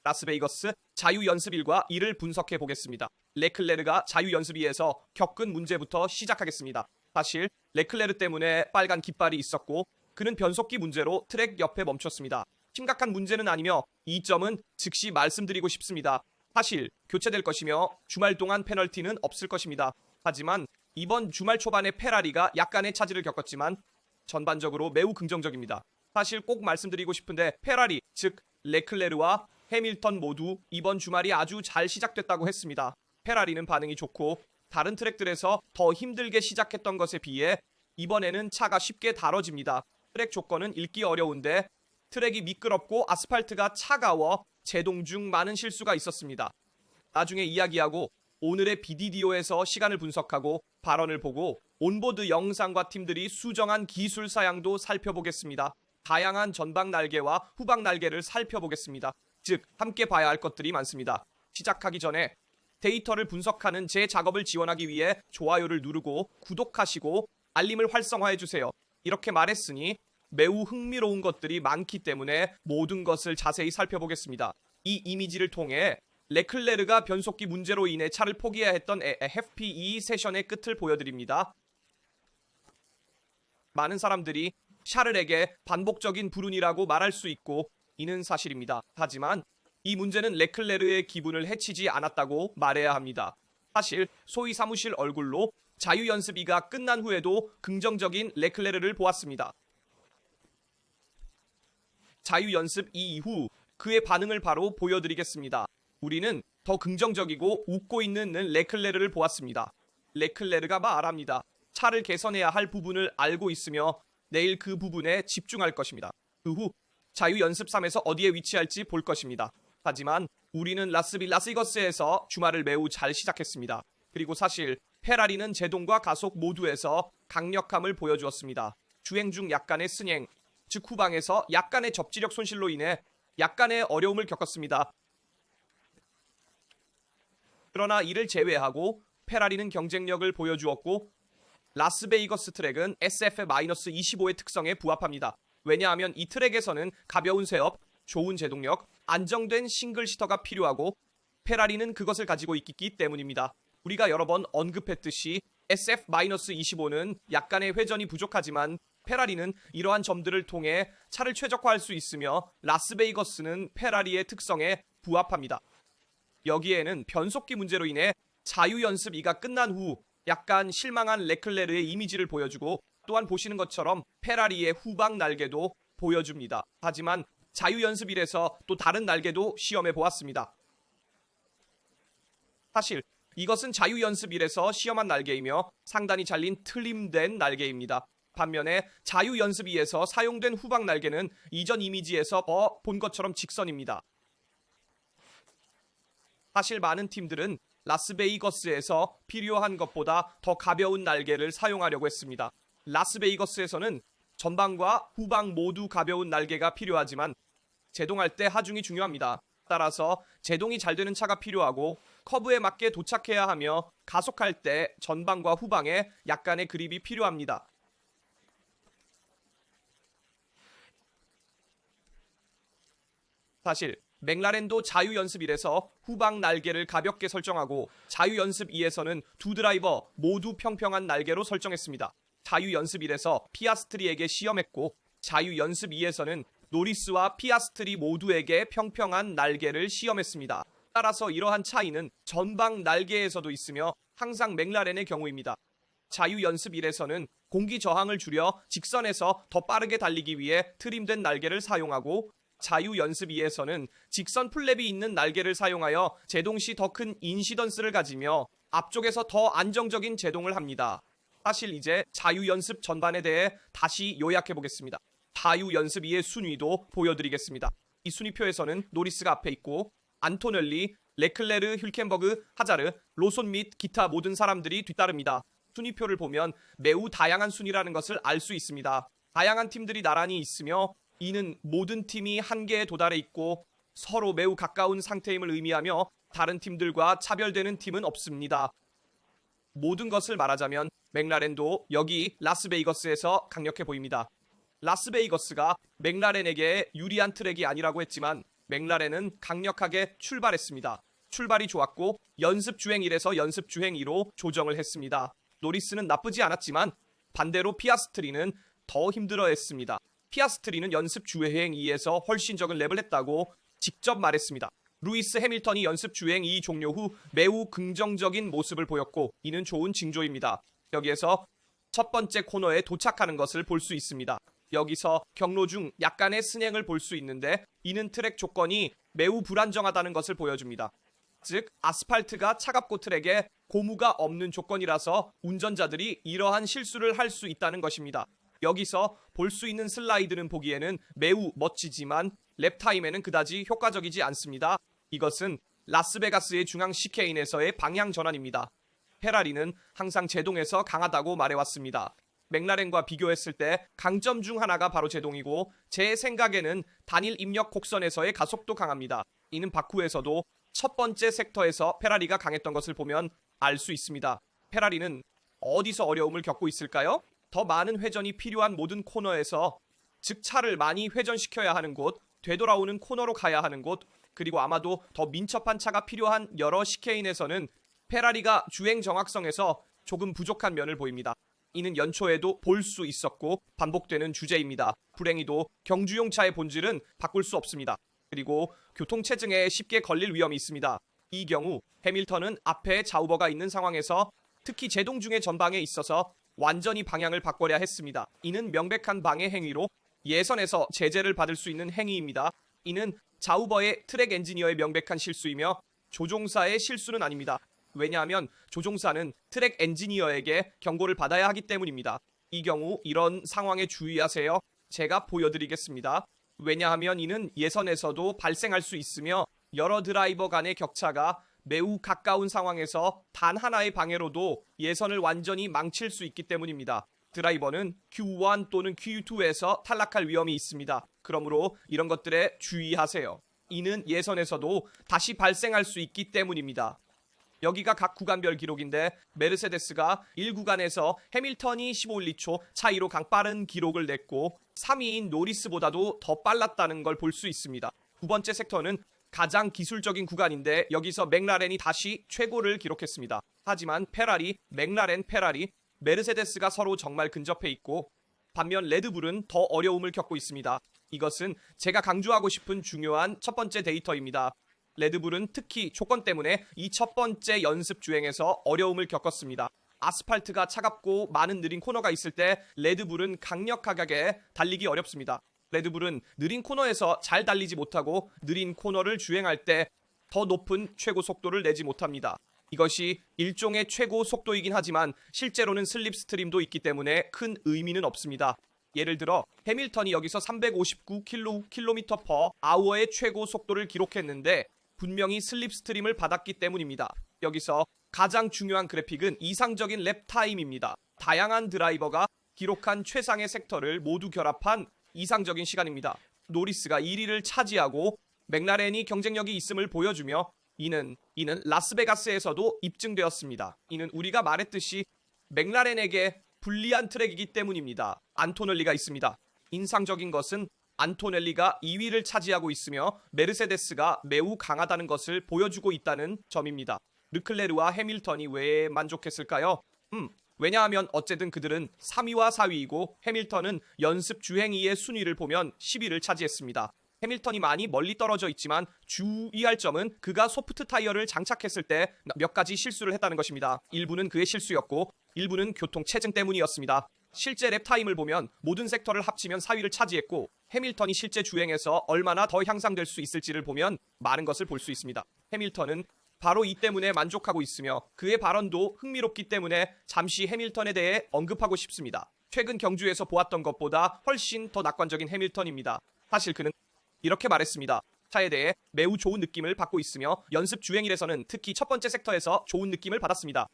라스베이거스 자유연습 1과 2를 분석해 보겠습니다. 레클레르가 자유연습 2에서 겪은 문제부터 시작하겠습니다. 사실 레클레르 때문에 빨간 깃발이 있었고 그는 변속기 문제로 트랙 옆에 멈췄습니다. 심각한 문제는 아니며 이 점은 즉시 말씀드리고 싶습니다. 사실 교체될 것이며 주말 동안 페널티는 없을 것입니다. 하지만 이번 주말 초반에 페라리가 약간의 차질을 겪었지만 전반적으로 매우 긍정적입니다. 사실 꼭 말씀드리고 싶은데 페라리, 즉 레클레르와 해밀턴 모두 이번 주말이 아주 잘 시작됐다고 했습니다. 페라리는 반응이 좋고 다른 트랙들에서 더 힘들게 시작했던 것에 비해 이번에는 차가 쉽게 다뤄집니다. 트랙 조건은 읽기 어려운데 트랙이 미끄럽고 아스팔트가 차가워 제동 중 많은 실수가 있었습니다. 나중에 이야기하고 오늘의 BDDO에서 시간을 분석하고 발언을 보고 온보드 영상과 팀들이 수정한 기술 사양도 살펴보겠습니다. 다양한 전방 날개와 후방 날개를 살펴보겠습니다. 즉 함께 봐야 할 것들이 많습니다. 시작하기 전에 데이터를 분석하는 제 작업을 지원하기 위해 좋아요를 누르고 구독하시고 알림을 활성화해주세요. 이렇게 말했으니 매우 흥미로운 것들이 많기 때문에 모든 것을 자세히 살펴보겠습니다. 이 이미지를 통해 레클레르가 변속기 문제로 인해 차를 포기해야 했던 FP2 세션의 끝을 보여드립니다. 많은 사람들이 샤를에게 반복적인 불운이라고 말할 수 있고 이는 사실입니다. 하지만 이 문제는 레클레르의 기분을 해치지 않았다고 말해야 합니다. 사실 소위 사무실 얼굴로 자유연습 2가 끝난 후에도 긍정적인 레클레르를 보았습니다. 자유연습 2 이후 그의 반응을 바로 보여드리겠습니다. 우리는 더 긍정적이고 웃고 있는 레클레르를 보았습니다. 레클레르가 말합니다. 차를 개선해야 할 부분을 알고 있으며 내일 그 부분에 집중할 것입니다. 그 후 자유연습 3에서 어디에 위치할지 볼 것입니다. 하지만 우리는 라스베이거스에서 주말을 매우 잘 시작했습니다. 그리고 사실 페라리는 제동과 가속 모두에서 강력함을 보여주었습니다. 주행 중 약간의 승행, 즉 후방에서 약간의 접지력 손실로 인해 약간의 어려움을 겪었습니다. 그러나 이를 제외하고 페라리는 경쟁력을 보여주었고 라스베이거스 트랙은 SF-25의 특성에 부합합니다. 왜냐하면 이 트랙에서는 가벼운 세업, 좋은 제동력, 안정된 싱글 시터가 필요하고 페라리는 그것을 가지고 있기 때문입니다. 우리가 여러 번 언급했듯이 SF-25는 약간의 회전이 부족하지만 페라리는 이러한 점들을 통해 차를 최적화할 수 있으며 라스베이거스는 페라리의 특성에 부합합니다. 여기에는 변속기 문제로 인해 자유연습 2가 끝난 후 약간 실망한 레클레르의 이미지를 보여주고 또한 보시는 것처럼 페라리의 후방 날개도 보여줍니다. 하지만 자유연습 1에서 또 다른 날개도 시험해 보았습니다. 사실 이것은 자유연습 1에서 시험한 날개이며 상단이 잘린 트림된 날개입니다. 반면에 자유연습 2에서 사용된 후방 날개는 이전 이미지에서 본 것처럼 직선입니다. 사실 많은 팀들은 라스베이거스에서 필요한 것보다 더 가벼운 날개를 사용하려고 했습니다. 라스베이거스에서는 전방과 후방 모두 가벼운 날개가 필요하지만 제동할 때 하중이 중요합니다. 따라서 제동이 잘 되는 차가 필요하고 커브에 맞게 도착해야 하며 가속할 때 전방과 후방에 약간의 그립이 필요합니다. 사실 맥라렌도 자유연습 1에서 후방 날개를 가볍게 설정하고 자유연습 2에서는 두 드라이버 모두 평평한 날개로 설정했습니다. 자유연습 1에서 피아스트리에게 시험했고 자유연습 2에서는 노리스와 피아스트리 모두에게 평평한 날개를 시험했습니다. 따라서 이러한 차이는 전방 날개에서도 있으며 항상 맥라렌의 경우입니다. 자유연습 1에서는 공기 저항을 줄여 직선에서 더 빠르게 달리기 위해 트림된 날개를 사용하고 자유연습 2에서는 직선 플랩이 있는 날개를 사용하여 제동 시 더 큰 인시던스를 가지며 앞쪽에서 더 안정적인 제동을 합니다. 사실 이제 자유연습 전반에 대해 다시 요약해 보겠습니다. 자유연습 2의 순위도 보여드리겠습니다. 이 순위표에서는 노리스가 앞에 있고 안토넬리, 레클레르, 튼켄버그, 하자르, 로손 및 기타 모든 사람들이 뒤따릅니다. 순위표를 보면 매우 다양한 순위라는 것을 알 수 있습니다. 다양한 팀들이 나란히 있으며 이는 모든 팀이 한계에 도달해 있고 서로 매우 가까운 상태임을 의미하며 다른 팀들과 차별되는 팀은 없습니다. 모든 것을 말하자면 맥라렌도 여기 라스베이거스에서 강력해 보입니다. 라스베이거스가 맥라렌에게 유리한 트랙이 아니라고 했지만 맥라렌은 강력하게 출발했습니다. 출발이 좋았고 연습 주행 1에서 연습 주행 2로 조정을 했습니다. 노리스는 나쁘지 않았지만 반대로 피아스트리는 더 힘들어했습니다. 피아스트리는 연습 주행 2에서 훨씬 적은 랩을 했다고 직접 말했습니다. 루이스 해밀턴이 연습 주행 2 종료 후 매우 긍정적인 모습을 보였고 이는 좋은 징조입니다. 여기에서 첫 번째 코너에 도착하는 것을 볼 수 있습니다. 여기서 경로 중 약간의 스냉을 볼 수 있는데 이는 트랙 조건이 매우 불안정하다는 것을 보여줍니다. 즉 아스팔트가 차갑고 트랙에 고무가 없는 조건이라서 운전자들이 이러한 실수를 할 수 있다는 것입니다. 여기서 볼 수 있는 슬라이드는 보기에는 매우 멋지지만 랩타임에는 그다지 효과적이지 않습니다. 이것은 라스베가스의 중앙 시케인에서의 방향 전환입니다. 페라리는 항상 제동에서 강하다고 말해왔습니다. 맥라렌과 비교했을 때 강점 중 하나가 바로 제동이고 제 생각에는 단일 입력 곡선에서의 가속도 강합니다. 이는 바쿠에서도 첫 번째 섹터에서 페라리가 강했던 것을 보면 알 수 있습니다. 페라리는 어디서 어려움을 겪고 있을까요? 더 많은 회전이 필요한 모든 코너에서 즉 차를 많이 회전시켜야 하는 곳, 되돌아오는 코너로 가야 하는 곳, 그리고 아마도 더 민첩한 차가 필요한 여러 시케인에서는 페라리가 주행 정확성에서 조금 부족한 면을 보입니다. 이는 연초에도 볼 수 있었고 반복되는 주제입니다. 불행히도 경주용 차의 본질은 바꿀 수 없습니다. 그리고 교통체증에 쉽게 걸릴 위험이 있습니다. 이 경우 해밀턴은 앞에 좌우버가 있는 상황에서 특히 제동 중의 전방에 있어서 완전히 방향을 바꿔야 했습니다. 이는 명백한 방해 행위로 예선에서 제재를 받을 수 있는 행위입니다. 이는 좌우버의 트랙 엔지니어의 명백한 실수이며 조종사의 실수는 아닙니다. 왜냐하면 조종사는 트랙 엔지니어에게 경고를 받아야 하기 때문입니다. 이 경우 이런 상황에 주의하세요. 제가 보여드리겠습니다. 왜냐하면 이는 예선에서도 발생할 수 있으며 여러 드라이버 간의 격차가 매우 가까운 상황에서 단 하나의 방해로도 예선을 완전히 망칠 수 있기 때문입니다. 드라이버는 Q1 또는 Q2에서 탈락할 위험이 있습니다. 그러므로 이런 것들에 주의하세요. 이는 예선에서도 다시 발생할 수 있기 때문입니다. 여기가 각 구간별 기록인데 메르세데스가 1구간에서 해밀턴이 15.12초 차이로 강빠른 기록을 냈고 3위인 노리스보다도 더 빨랐다는 걸 볼 수 있습니다. 두 번째 섹터는 가장 기술적인 구간인데 여기서 맥라렌이 다시 최고를 기록했습니다. 하지만 페라리, 맥라렌, 페라리, 메르세데스가 서로 정말 근접해 있고 반면 레드불은 더 어려움을 겪고 있습니다. 이것은 제가 강조하고 싶은 중요한 첫 번째 데이터입니다. 레드불은 특히 조건 때문에 이 첫 번째 연습 주행에서 어려움을 겪었습니다. 아스팔트가 차갑고 많은 느린 코너가 있을 때 레드불은 강력하게 달리기 어렵습니다. 레드불은 느린 코너에서 잘 달리지 못하고 느린 코너를 주행할 때 더 높은 최고 속도를 내지 못합니다. 이것이 일종의 최고 속도이긴 하지만 실제로는 슬립스트림도 있기 때문에 큰 의미는 없습니다. 예를 들어 해밀턴이 여기서 359km/h의 최고 속도를 기록했는데 분명히 슬립스트림을 받았기 때문입니다. 여기서 가장 중요한 그래픽은 이상적인 랩 타임입니다. 다양한 드라이버가 기록한 최상의 섹터를 모두 결합한 이상적인 시간입니다. 노리스가 1위를 차지하고 맥라렌이 경쟁력이 있음을 보여주며 이는 라스베가스에서도 입증되었습니다. 이는 우리가 말했듯이 맥라렌에게 불리한 트랙이기 때문입니다. 안토넬리가 있습니다. 인상적인 것은 안토넬리가 2위를 차지하고 있으며 메르세데스가 매우 강하다는 것을 보여주고 있다는 점입니다. 르클레르와 해밀턴이 왜 만족했을까요? 왜냐하면 어쨌든 그들은 3위와 4위이고 해밀턴은 연습 주행 2의 순위를 보면 10위를 차지했습니다. 해밀턴이 많이 멀리 떨어져 있지만 주의할 점은 그가 소프트 타이어를 장착했을 때 몇 가지 실수를 했다는 것입니다. 일부는 그의 실수였고 일부는 교통 체증 때문이었습니다. 실제 랩 타임을 보면 모든 섹터를 합치면 4위를 차지했고 해밀턴이 실제 주행에서 얼마나 더 향상될 수 있을지를 보면 많은 것을 볼 수 있습니다. 해밀턴은 바로 이 때문에 만족하고 있으며 그의 발언도 흥미롭기 때문에 잠시 해밀턴에 대해 언급하고 싶습니다. 최근 경주에서 보았던 것보다 훨씬 더 낙관적인 해밀턴입니다. 사실 그는 이렇게 말했습니다. 차에 대해 매우 좋은 느낌을 받고 있으며 연습 주행일에서는 특히 첫 번째 섹터에서 좋은 느낌을 받았습니다.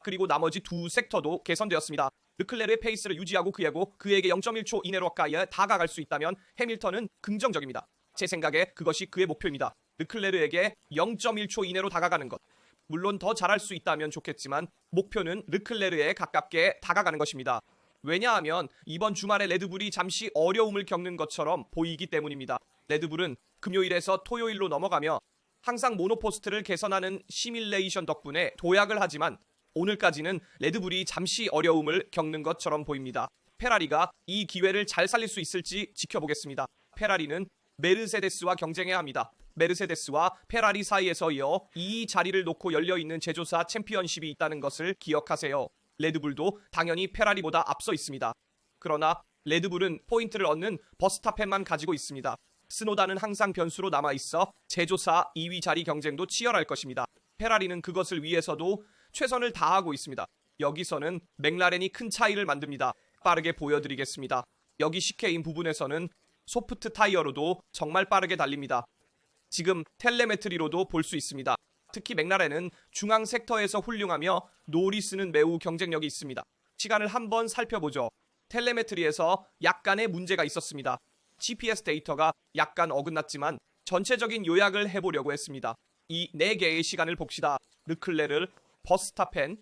그리고 나머지 두 섹터도 개선되었습니다. 르클레르의 페이스를 유지하고 그에게 0.1초 이내로 가까이 다가갈 수 있다면 해밀턴은 긍정적입니다. 제 생각에 그것이 그의 목표입니다. 르클레르에게 0.1초 이내로 다가가는 것. 물론 더 잘할 수 있다면 좋겠지만 목표는 르클레르에 가깝게 다가가는 것입니다. 왜냐하면 이번 주말에 레드불이 잠시 어려움을 겪는 것처럼 보이기 때문입니다. 레드불은 금요일에서 토요일로 넘어가며 항상 모노포스트를 개선하는 시뮬레이션 덕분에 도약을 하지만 오늘까지는 레드불이 잠시 어려움을 겪는 것처럼 보입니다. 페라리가 이 기회를 잘 살릴 수 있을지 지켜보겠습니다. 페라리는 메르세데스와 경쟁해야 합니다. 메르세데스와 페라리 사이에서 이어 2위 자리를 놓고 열려있는 제조사 챔피언십이 있다는 것을 기억하세요. 레드불도 당연히 페라리보다 앞서 있습니다. 그러나 레드불은 포인트를 얻는 버스타펜만 가지고 있습니다. 스노다는 항상 변수로 남아있어 제조사 2위 자리 경쟁도 치열할 것입니다. 페라리는 그것을 위해서도 최선을 다하고 있습니다. 여기서는 맥라렌이 큰 차이를 만듭니다. 빠르게 보여드리겠습니다. 여기 CK인 부분에서는 소프트 타이어로도 정말 빠르게 달립니다. 지금 텔레메트리로도 볼 수 있습니다. 특히 맥라렌은 중앙 섹터에서 훌륭하며 노리스는 매우 경쟁력이 있습니다. 시간을 한번 살펴보죠. 텔레메트리에서 약간의 문제가 있었습니다. GPS 데이터가 약간 어긋났지만 전체적인 요약을 해보려고 했습니다. 이 4개의 시간을 봅시다. 르클레르, 버스타펜,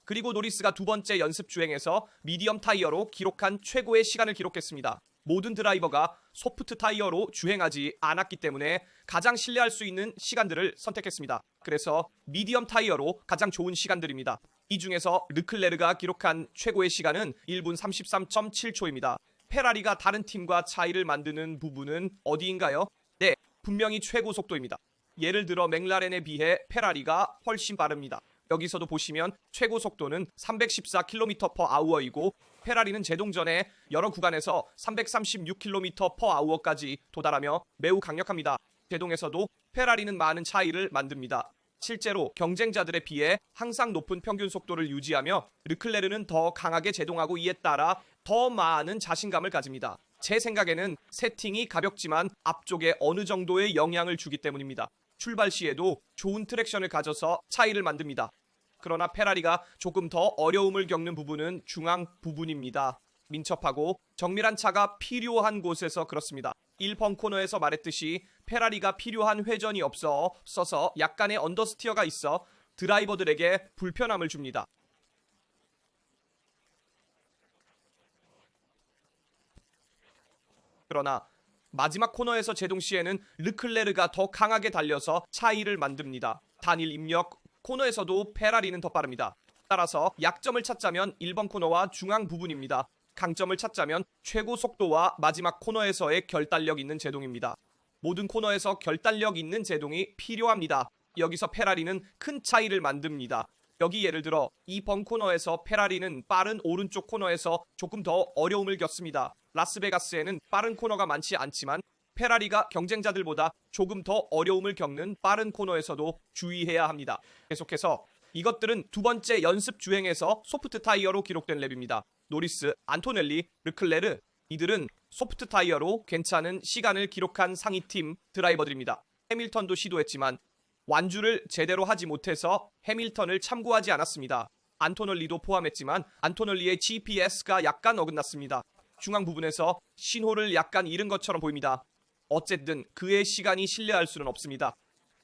그리고 노리스가 두 번째 연습 주행에서 미디엄 타이어로 기록한 최고의 시간을 기록했습니다. 모든 드라이버가 소프트 타이어로 주행하지 않았기 때문에 가장 신뢰할 수 있는 시간들을 선택했습니다. 그래서 미디엄 타이어로 가장 좋은 시간들입니다. 이 중에서 르클레르가 기록한 최고의 시간은 1분 33.7초입니다. 페라리가 다른 팀과 차이를 만드는 부분은 어디인가요? 네, 분명히 최고 속도입니다. 예를 들어 맥라렌에 비해 페라리가 훨씬 빠릅니다. 여기서도 보시면 최고 속도는 314km/h이고 페라리는 제동 전에 여러 구간에서 336km/h까지 도달하며 매우 강력합니다. 제동에서도 페라리는 많은 차이를 만듭니다. 실제로 경쟁자들에 비해 항상 높은 평균 속도를 유지하며 르클레르는 더 강하게 제동하고 이에 따라 더 많은 자신감을 가집니다. 제 생각에는 세팅이 가볍지만 앞쪽에 어느 정도의 영향을 주기 때문입니다. 출발 시에도 좋은 트랙션을 가져서 차이를 만듭니다. 그러나 페라리가 조금 더 어려움을 겪는 부분은 중앙 부분입니다. 민첩하고 정밀한 차가 필요한 곳에서 그렇습니다. 1번 코너에서 말했듯이 페라리가 필요한 회전이 없어서 약간의 언더스티어가 있어 드라이버들에게 불편함을 줍니다. 그러나 마지막 코너에서 제동 시에는 르클레르가 더 강하게 달려서 차이를 만듭니다. 단일 입력 코너에서도 페라리는 더 빠릅니다. 따라서 약점을 찾자면 1번 코너와 중앙 부분입니다. 강점을 찾자면 최고 속도와 마지막 코너에서의 결단력 있는 제동입니다. 모든 코너에서 결단력 있는 제동이 필요합니다. 여기서 페라리는 큰 차이를 만듭니다. 여기 예를 들어 2번 코너에서 페라리는 빠른 오른쪽 코너에서 조금 더 어려움을 겪습니다. 라스베가스에는 빠른 코너가 많지 않지만 페라리가 경쟁자들보다 조금 더 어려움을 겪는 빠른 코너에서도 주의해야 합니다. 계속해서 이것들은 두 번째 연습 주행에서 소프트 타이어로 기록된 랩입니다. 노리스, 안토넬리, 르클레르 이들은 소프트 타이어로 괜찮은 시간을 기록한 상위팀 드라이버들입니다. 해밀턴도 시도했지만 완주를 제대로 하지 못해서 해밀턴을 참고하지 않았습니다. 안토넬리도 포함했지만 안토넬리의 GPS가 약간 어긋났습니다. 중앙 부분에서 신호를 약간 잃은 것처럼 보입니다. 어쨌든 그의 시간이 신뢰할 수는 없습니다.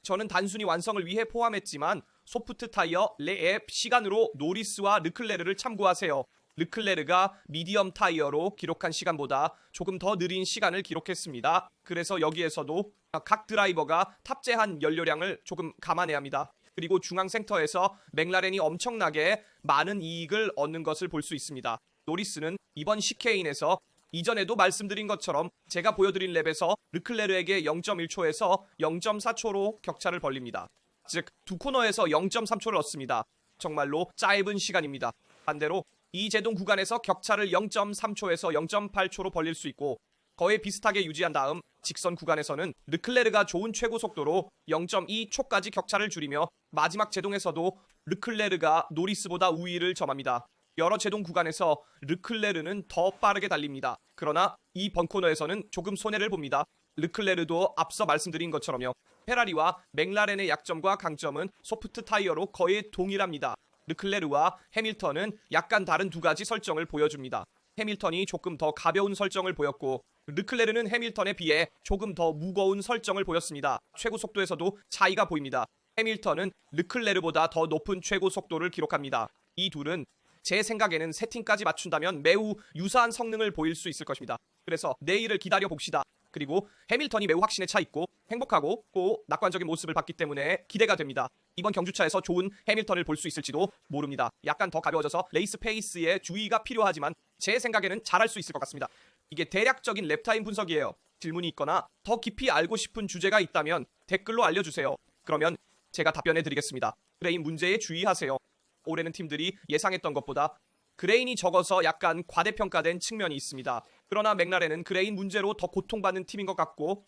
저는 단순히 완성을 위해 포함했지만 소프트 타이어 레앱 시간으로 노리스와 르클레르를 참고하세요. 르클레르가 미디엄 타이어로 기록한 시간보다 조금 더 느린 시간을 기록했습니다. 그래서 여기에서도 각 드라이버가 탑재한 연료량을 조금 감안해야 합니다. 그리고 중앙 센터에서 맥라렌이 엄청나게 많은 이익을 얻는 것을 볼 수 있습니다. 노리스는 이번 CK인에서 이전에도 말씀드린 것처럼 제가 보여드린 랩에서 르클레르에게 0.1초에서 0.4초로 격차를 벌립니다. 즉, 두 코너에서 0.3초를 얻습니다. 정말로 짧은 시간입니다. 반대로 이 제동 구간에서 격차를 0.3초에서 0.8초로 벌릴 수 있고 거의 비슷하게 유지한 다음 직선 구간에서는 르클레르가 좋은 최고 속도로 0.2초까지 격차를 줄이며 마지막 제동에서도 르클레르가 노리스보다 우위를 점합니다. 여러 제동 구간에서 르클레르는 더 빠르게 달립니다. 그러나 이 번코너에서는 조금 손해를 봅니다. 르클레르도 앞서 말씀드린 것처럼요. 페라리와 맥라렌의 약점과 강점은 소프트 타이어로 거의 동일합니다. 르클레르와 해밀턴은 약간 다른 두 가지 설정을 보여줍니다. 해밀턴이 조금 더 가벼운 설정을 보였고 르클레르는 해밀턴에 비해 조금 더 무거운 설정을 보였습니다. 최고 속도에서도 차이가 보입니다. 해밀턴은 르클레르보다 더 높은 최고 속도를 기록합니다. 이 둘은 제 생각에는 세팅까지 맞춘다면 매우 유사한 성능을 보일 수 있을 것입니다. 그래서 내일을 기다려 봅시다. 그리고 해밀턴이 매우 확신에 차 있고 행복하고 꼭 낙관적인 모습을 봤기 때문에 기대가 됩니다. 이번 경주차에서 좋은 해밀턴을 볼 수 있을지도 모릅니다. 약간 더 가벼워져서 레이스 페이스에 주의가 필요하지만 제 생각에는 잘할 수 있을 것 같습니다. 이게 대략적인 랩타임 분석이에요. 질문이 있거나 더 깊이 알고 싶은 주제가 있다면 댓글로 알려주세요. 그러면 제가 답변해 드리겠습니다. 그레인 문제에 주의하세요. 올해는 팀들이 예상했던 것보다 그레인이 적어서 약간 과대평가된 측면이 있습니다. 그러나 맥라렌은 그레인 문제로 더 고통받는 팀인 것 같고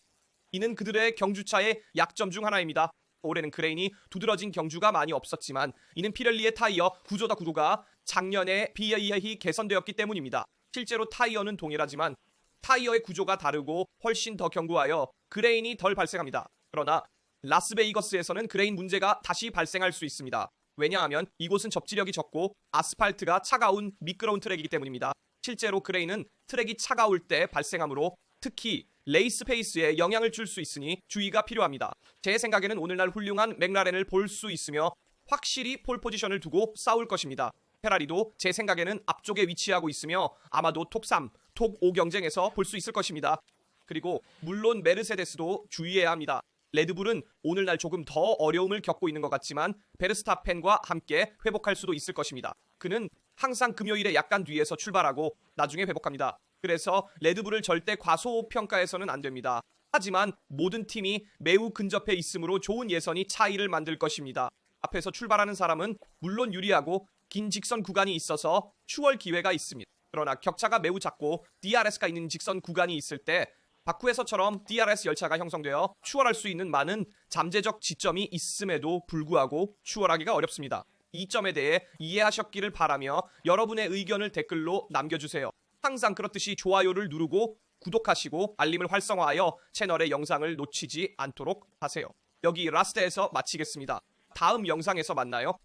이는 그들의 경주차의 약점 중 하나입니다. 올해는 그레인이 두드러진 경주가 많이 없었지만 이는 피렐리의 타이어 구조다 구도가 작년에 비해 개선되었기 때문입니다. 실제로 타이어는 동일하지만 타이어의 구조가 다르고 훨씬 더 견고하여 그레인이 덜 발생합니다. 그러나 라스베이거스에서는 그레인 문제가 다시 발생할 수 있습니다. 왜냐하면 이곳은 접지력이 적고 아스팔트가 차가운 미끄러운 트랙이기 때문입니다. 실제로 그레인은 트랙이 차가울 때 발생하므로 특히 레이스 페이스에 영향을 줄 수 있으니 주의가 필요합니다. 제 생각에는 오늘날 훌륭한 맥라렌을 볼 수 있으며 확실히 폴 포지션을 두고 싸울 것입니다. 페라리도 제 생각에는 앞쪽에 위치하고 있으며 아마도 톱3, 톱5 경쟁에서 볼 수 있을 것입니다. 그리고 물론 메르세데스도 주의해야 합니다. 레드불은 오늘날 조금 더 어려움을 겪고 있는 것 같지만 베르스타펜과 함께 회복할 수도 있을 것입니다. 그는 항상 금요일에 약간 뒤에서 출발하고 나중에 회복합니다. 그래서 레드불을 절대 과소평가해서는 안 됩니다. 하지만 모든 팀이 매우 근접해 있으므로 좋은 예선이 차이를 만들 것입니다. 앞에서 출발하는 사람은 물론 유리하고 긴 직선 구간이 있어서 추월 기회가 있습니다. 그러나 격차가 매우 작고 DRS가 있는 직선 구간이 있을 때 바쿠에서처럼 DRS 열차가 형성되어 추월할 수 있는 많은 잠재적 지점이 있음에도 불구하고 추월하기가 어렵습니다. 이 점에 대해 이해하셨기를 바라며 여러분의 의견을 댓글로 남겨주세요. 항상 그렇듯이 좋아요를 누르고 구독하시고 알림을 활성화하여 채널의 영상을 놓치지 않도록 하세요. 여기 라스트에서 마치겠습니다. 다음 영상에서 만나요.